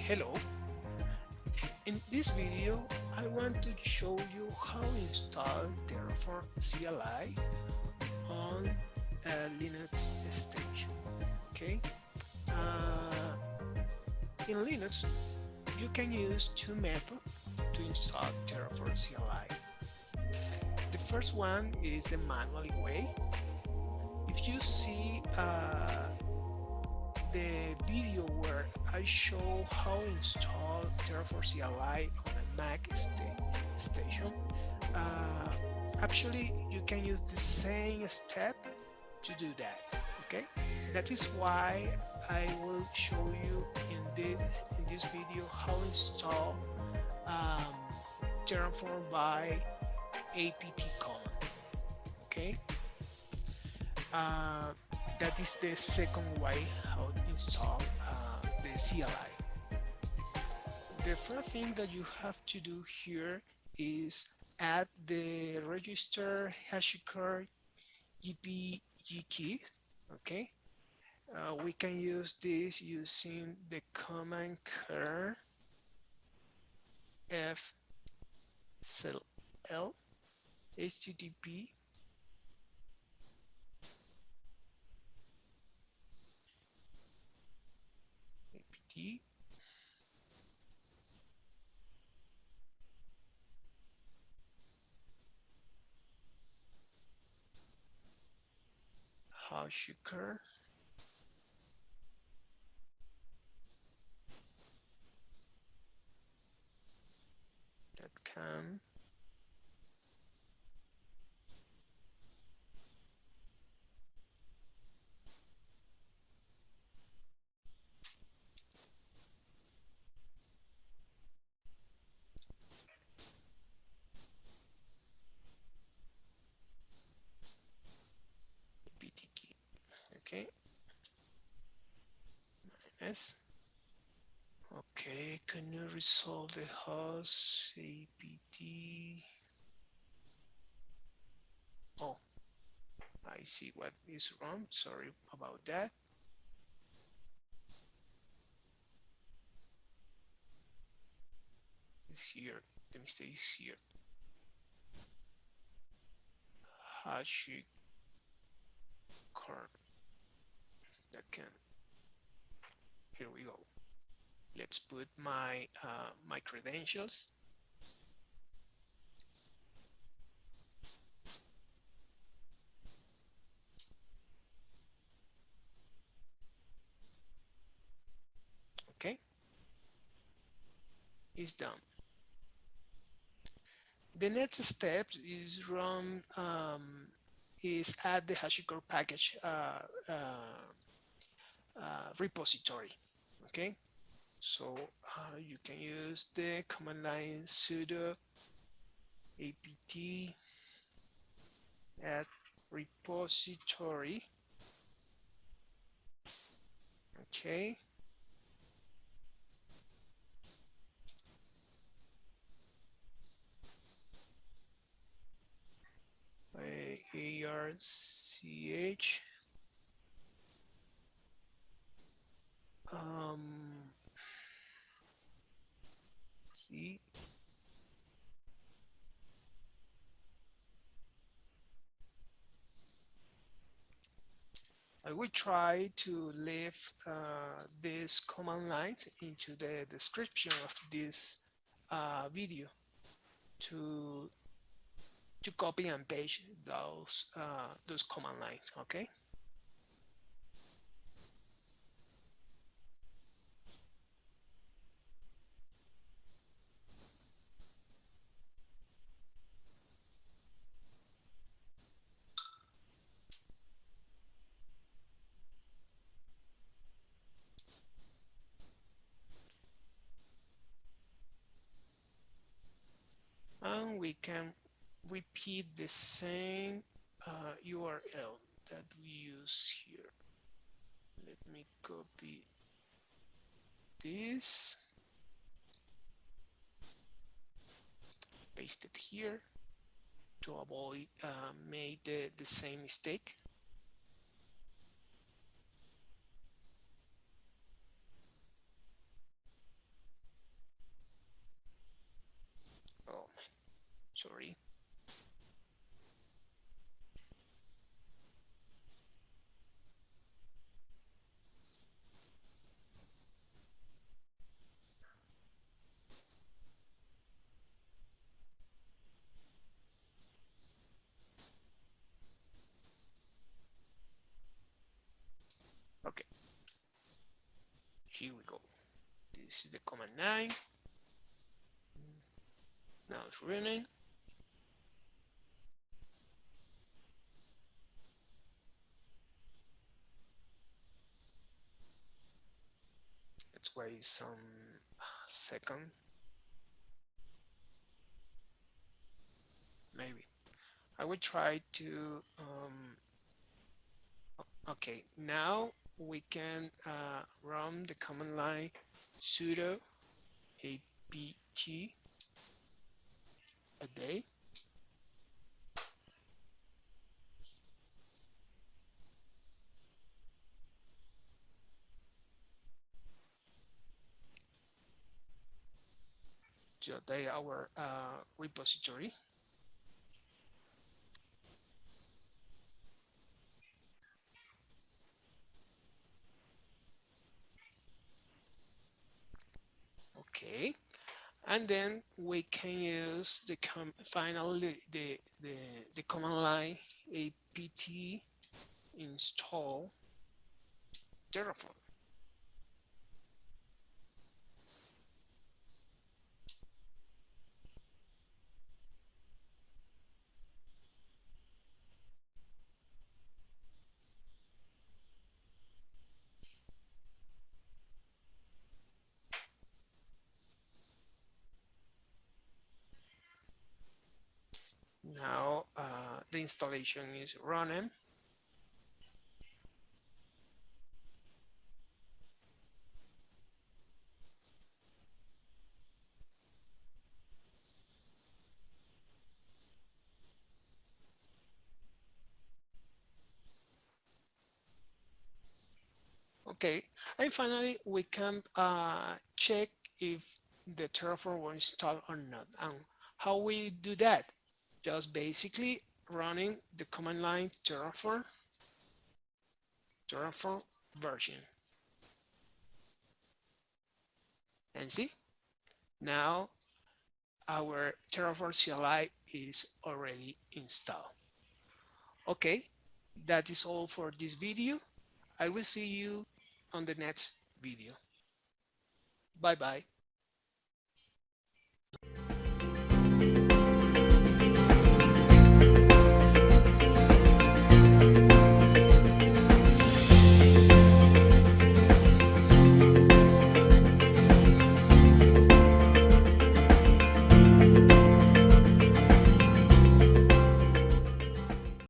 Hello, in this video I want to show you how to install Terraform CLI on a Linux station. Okay, uh, in Linux you can use two methods to install Terraform CLI. The first one is the manual way. If you see the video where I show how to install Terraform CLI on a Mac station, uh, actually you can use the same step to do that. Okay, that is why I will show you in this video how to install um, Terraform by apt command. Okay, uh, that is the second way how to install the CLI. The first thing that you have to do here is add the register HashiCorp GPG key. Okay, we can use this using the command cur fcl http apt HashiCorp .com apt key. Okay, yes. Okay, can you resolve the host apt? Oh, I see what is wrong. Sorry about that. It's here. The mistake is here. HashiCorp. That can. Here we go. Let's put my my credentials. Okay, it's done. The next step is add the HashiCorp package repository. Okay, so you can use the command line sudo apt add repository. Okay, arch see I will try to leave these command lines into the description of this video to copy and paste those command lines. Okay. And we can repeat the same URL that we use here. Let me copy this, paste it here to avoid make the same mistake. Sorry. Okay, here we go. This is the command line. Now it's running. Let's wait some second, maybe. I will try to okay, now we can run the command line sudo apt a day. To update our repository. Okay, and then we can use the finally the command line apt install Terraform. Now the installation is running. Okay, and finally we can check if the Terraform was installed or not. And how we do that? Just basically running the command line Terraform version. And see, now our Terraform CLI is already installed. Okay, that is all for this video. I will see you on the next video. Bye bye.